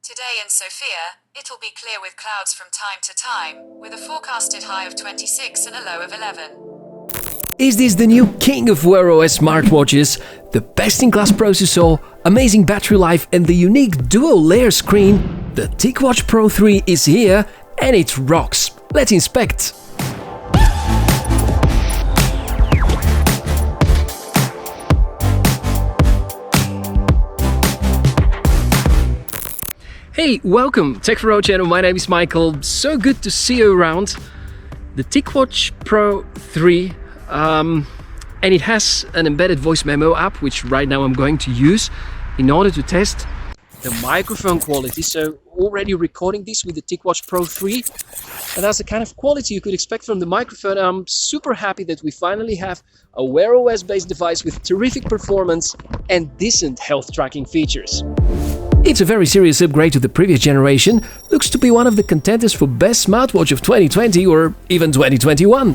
Today in Sofia, it'll be clear with clouds from time to time, with a forecasted high of 26 and a low of 11. Is this the new king of Wear OS smartwatches? The best-in-class processor, amazing battery life and the unique dual-layer screen? The Ticwatch Pro 3 is here and it rocks. Let's inspect. Hey, welcome, Tech for Our channel. My name is Michael. So good to see you around. The Ticwatch Pro 3, and it has an embedded voice memo app, which right now I'm going to use in order to test the microphone quality. So already recording this with the Ticwatch Pro 3, and that's the kind of quality you could expect from the microphone. I'm super happy that we finally have a Wear OS based device with terrific performance and decent health tracking features. It's a very serious upgrade to the previous generation, looks to be one of the contenders for best smartwatch of 2020 or even 2021.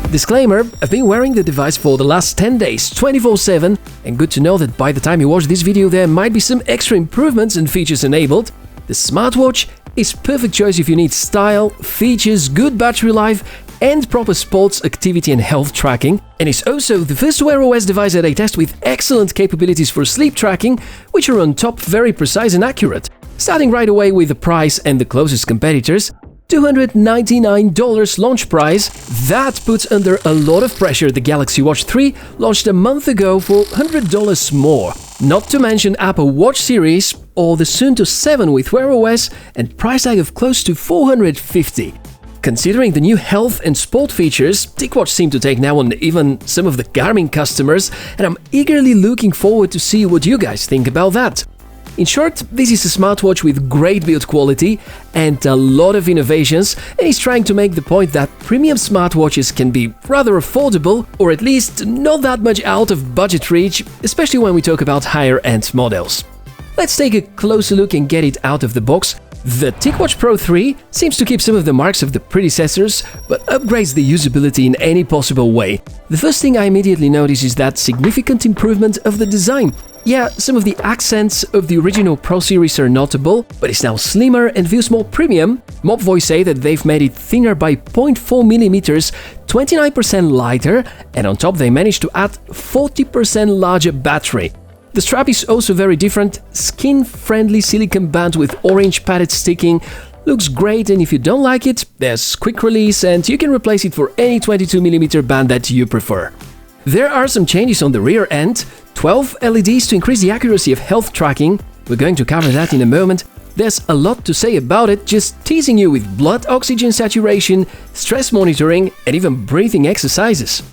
Disclaimer, I've been wearing the device for the last 10 days, 24/7, and good to know that by the time you watch this video there might be some extra improvements and features enabled. The smartwatch is perfect choice if you need style, features, good battery life, and proper sports, activity and health tracking, and it's also the first Wear OS device that I test with excellent capabilities for sleep tracking, which are on top very precise and accurate. Starting right away with the price and the closest competitors, $299 launch price. That puts under a lot of pressure the Galaxy Watch 3, launched a month ago for $100 more. Not to mention Apple Watch series or the Suunto 7 with Wear OS and price tag of close to $450. Considering the new health and sport features, Ticwatch seem to take now on even some of the Garmin customers, and I'm eagerly looking forward to see what you guys think about that. In short, this is a smartwatch with great build quality and a lot of innovations, and he's trying to make the point that premium smartwatches can be rather affordable, or at least not that much out of budget reach, especially when we talk about higher-end models. Let's take a closer look and get it out of the box. The Ticwatch Pro 3 seems to keep some of the marks of the predecessors, but upgrades the usability in any possible way. The first thing I immediately notice is that significant improvement of the design. Yeah, some of the accents of the original Pro series are notable, but it's now slimmer and feels more premium. Mobvoi say that they've made it thinner by 0.4mm, 29% lighter, and on top they managed to add 40% larger battery. The strap is also very different, skin-friendly silicone band with orange padded sticking, looks great, and if you don't like it, there's quick release and you can replace it for any 22mm band that you prefer. There are some changes on the rear end, 12 LEDs to increase the accuracy of health tracking, we're going to cover that in a moment. There's a lot to say about it, just teasing you with blood oxygen saturation, stress monitoring and even breathing exercises.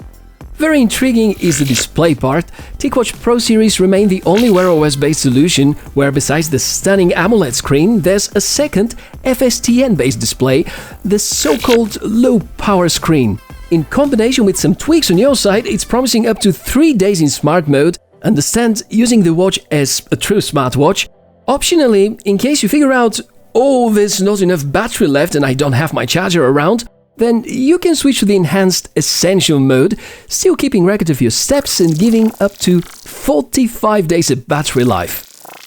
Very intriguing is the display part. Ticwatch Pro series remain the only Wear OS based solution where besides the stunning AMOLED screen, there's a second FSTN based display, the so-called low power screen. In combination with some tweaks on your side, it's promising up to 3 days in smart mode. Understand using the watch as a true smartwatch. Optionally, in case you figure out, oh, there's not enough battery left and I don't have my charger around, then you can switch to the enhanced essential mode, still keeping record of your steps and giving up to 45 days of battery life.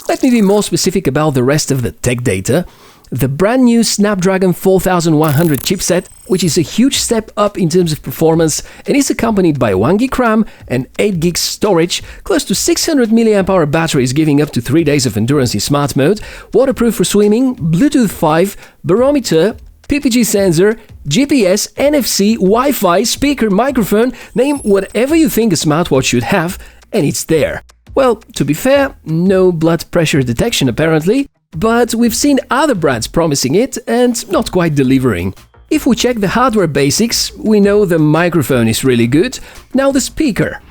Let me be more specific about the rest of the tech data. The brand new Snapdragon 4100 chipset, which is a huge step up in terms of performance and is accompanied by 1GB RAM and 8GB storage, close to 600 mAh batteries giving up to 3 days of endurance in smart mode, waterproof for swimming, Bluetooth 5, barometer, PPG sensor, GPS, NFC, Wi-Fi, speaker, microphone, name whatever you think a smartwatch should have, and it's there. Well, to be fair, no blood pressure detection apparently, but we've seen other brands promising it and not quite delivering. If we check the hardware basics, we know the microphone is really good. Now the speaker.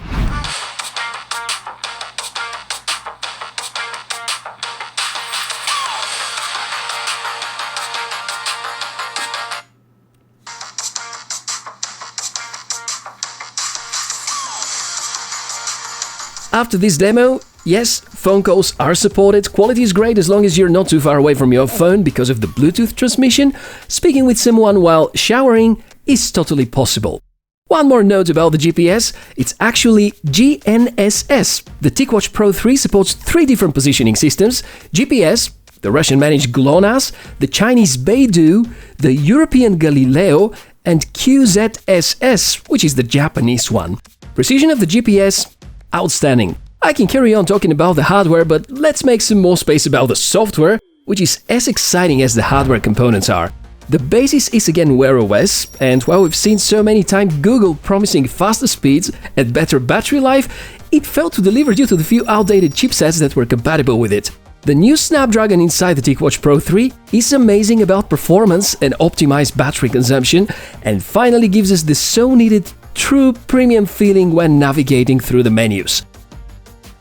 After this demo, yes, phone calls are supported, quality is great as long as you're not too far away from your phone because of the Bluetooth transmission. Speaking with someone while showering is totally possible. One more note about the GPS, it's actually GNSS. The Ticwatch Pro 3 supports 3 different positioning systems, GPS, the Russian-managed GLONASS, the Chinese Beidou, the European Galileo, and QZSS, which is the Japanese one. Precision of the GPS, outstanding. I can carry on talking about the hardware, but let's make some more space about the software, which is as exciting as the hardware components are. The basis is again Wear OS, and while we've seen so many times Google promising faster speeds and better battery life, it failed to deliver due to the few outdated chipsets that were compatible with it. The new Snapdragon inside the Ticwatch Pro 3 is amazing about performance and optimized battery consumption, and finally gives us the so needed true premium feeling when navigating through the menus.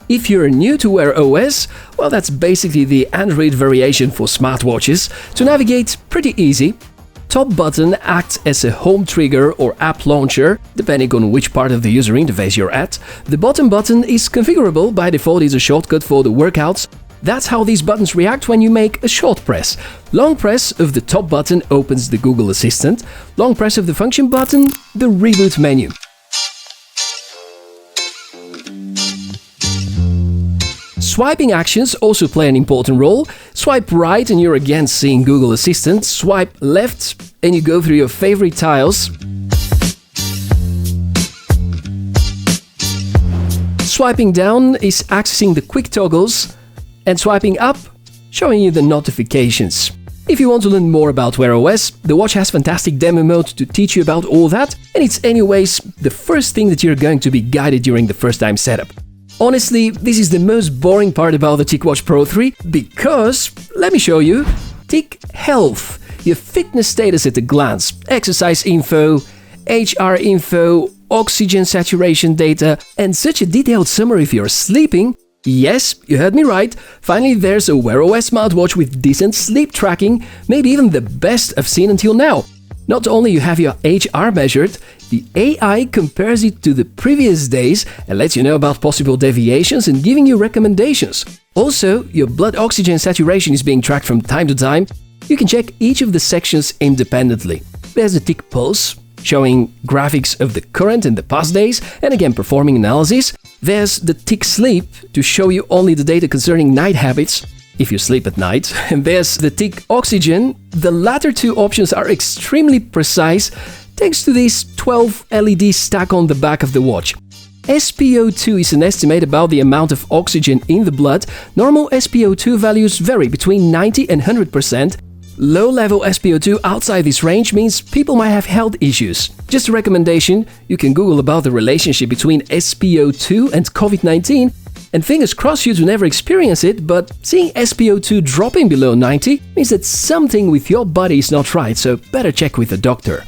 If you're new to Wear OS, well, that's basically the Android variation for smartwatches. To navigate, pretty easy. Top button acts as a home trigger or app launcher, depending on which part of the user interface you're at. The bottom button is configurable, by default is a shortcut for the workouts. That's how these buttons react when you make a short press. Long press of the top button opens the Google Assistant. Long press of the function button, the reboot menu. Swiping actions also play an important role. Swipe right and you're again seeing Google Assistant. Swipe left and you go through your favorite tiles. Swiping down is accessing the quick toggles. And swiping up, showing you the notifications. If you want to learn more about Wear OS, the watch has fantastic demo mode to teach you about all that, and it's anyways the first thing that you're going to be guided during the first time setup. Honestly, this is the most boring part about the Ticwatch Pro 3 because, let me show you, Tic Health, your fitness status at a glance, exercise info, HR info, oxygen saturation data, and such a detailed summary if you're sleeping. Yes, you heard me right. Finally, there's a Wear OS smartwatch with decent sleep tracking, maybe even the best I've seen until now. Not only you have your HR measured, the AI compares it to the previous days and lets you know about possible deviations and giving you recommendations. Also, your blood oxygen saturation is being tracked from time to time. You can check each of the sections independently. There's the Tic Pulse, showing graphics of the current and the past days, and again performing analysis. There's the Tic Sleep to show you only the data concerning night habits, if you sleep at night. And there's the Tic Oxygen. The latter two options are extremely precise thanks to these 12 LEDs stacked on the back of the watch. SpO2 is an estimate about the amount of oxygen in the blood. Normal SpO2 values vary between 90 and 100%. Low-level SpO2 outside this range means people might have health issues. Just a recommendation, you can Google about the relationship between SpO2 and COVID-19, and fingers crossed you to never experience it, but seeing SpO2 dropping below 90 means that something with your body is not right, so better check with a doctor.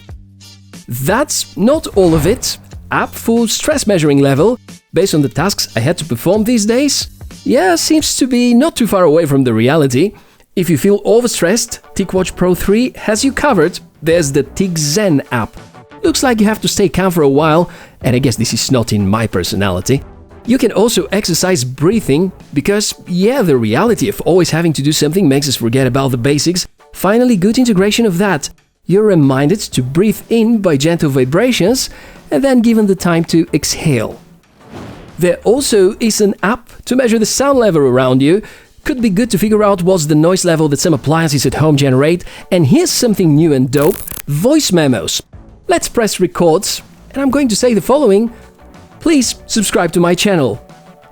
That's not all of it. App full stress measuring level, based on the tasks I had to perform these days. Yeah, seems to be not too far away from the reality. If you feel overstressed, Ticwatch Pro 3 has you covered. There's the Tic Zen app. Looks like you have to stay calm for a while, and I guess this is not in my personality. You can also exercise breathing, because yeah, the reality of always having to do something makes us forget about the basics. Finally, good integration of that. You're reminded to breathe in by gentle vibrations, and then given the time to exhale. There also is an app to measure the sound level around you. Could be good to figure out what's the noise level that some appliances at home generate. And here's something new and dope: voice memos. Let's press record, and I'm going to say the following: please subscribe to my channel.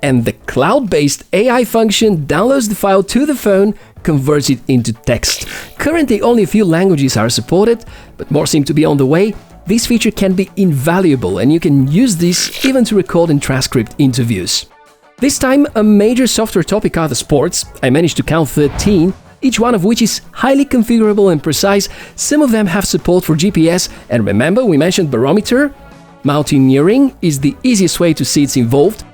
And the cloud-based AI function downloads the file to the phone, converts it into text. Currently only a few languages are supported, but more seem to be on the way. This feature can be invaluable, and you can use this even to record and transcript interviews. This time, a major software topic are the sports. I managed to count 13, each one of which is highly configurable and precise. Some of them have support for GPS, and remember we mentioned barometer? Mountaineering is the easiest way to see it's involved.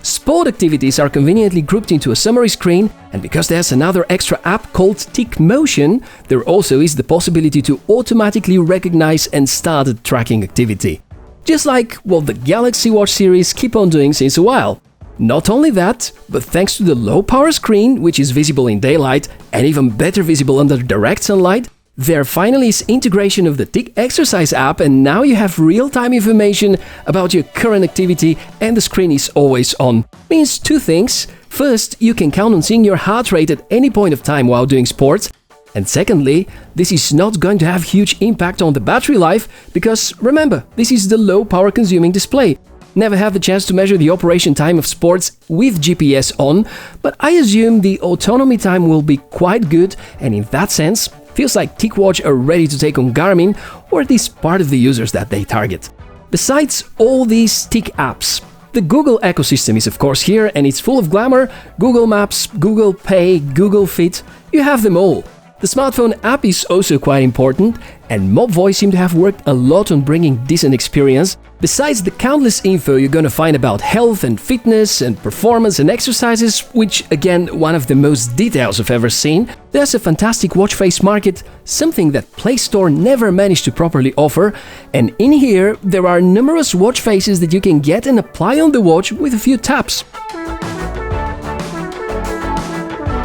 Sport activities are conveniently grouped into a summary screen, and because there's another extra app called Tic Motion, there also is the possibility to automatically recognize and start a tracking activity. Just like what the Galaxy Watch series keep on doing since a while. Not only that, but thanks to the low-power screen, which is visible in daylight and even better visible under direct sunlight, there finally is integration of the Tic Exercise app, and now you have real-time information about your current activity and the screen is always on. Means two things: First, you can count on seeing your heart rate at any point of time while doing sports. And secondly, this is not going to have huge impact on the battery life because, remember, this is the low power consuming display. Never had the chance to measure the operation time of sports with GPS on, but I assume the autonomy time will be quite good, and in that sense, feels like Ticwatch are ready to take on Garmin, or at least part of the users that they target. Besides all these Tic apps, the Google ecosystem is of course here, and it's full of glamour. Google Maps, Google Pay, Google Fit, you have them all. The smartphone app is also quite important, and Mob Voice seem to have worked a lot on bringing decent experience. Besides the countless info you're gonna find about health and fitness and performance and exercises, which again, one of the most details I've ever seen, there's a fantastic watch face market, something that Play Store never managed to properly offer, and in here there are numerous watch faces that you can get and apply on the watch with a few taps.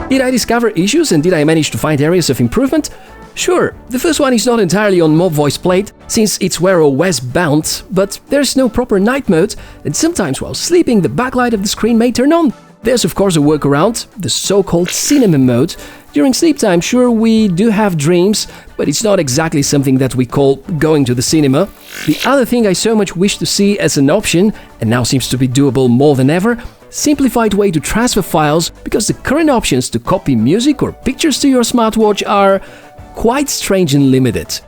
Did I discover issues and did I manage to find areas of improvement? Sure, the first one is not entirely on Mob Voice plate, since it's Wear OS bound, but there's no proper night mode, and sometimes while sleeping the backlight of the screen may turn on. There's of course a workaround, the so-called cinema mode. During sleep time, sure, we do have dreams, but it's not exactly something that we call going to the cinema. The other thing I so much wish to see as an option, and now seems to be doable more than ever, simplified way to transfer files, because the current options to copy music or pictures to your smartwatch are quite strange and limited.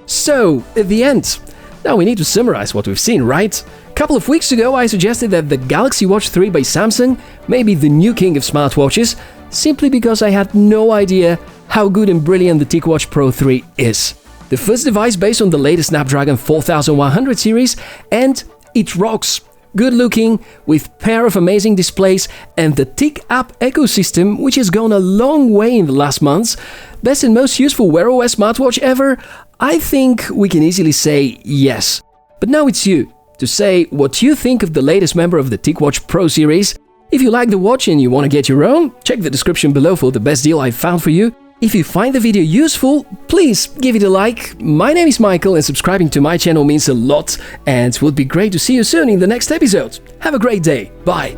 So, at the end, now we need to summarize what we've seen, right? A couple of weeks ago I suggested that the Galaxy Watch 3 by Samsung may be the new king of smartwatches, simply because I had no idea how good and brilliant the Ticwatch Pro 3 is. The first device based on the latest Snapdragon 4100 series, and it rocks. Good looking, with pair of amazing displays, and the Tic app ecosystem, which has gone a long way in the last months. Best and most useful Wear OS smartwatch ever? I think we can easily say yes. But now it's you to say what you think of the latest member of the Ticwatch Pro series. If you like the watch and you want to get your own, check the description below for the best deal I've found for you. If you find the video useful, please give it a like. My name is Michael and subscribing to my channel means a lot, and it would be great to see you soon in the next episode. Have a great day. Bye.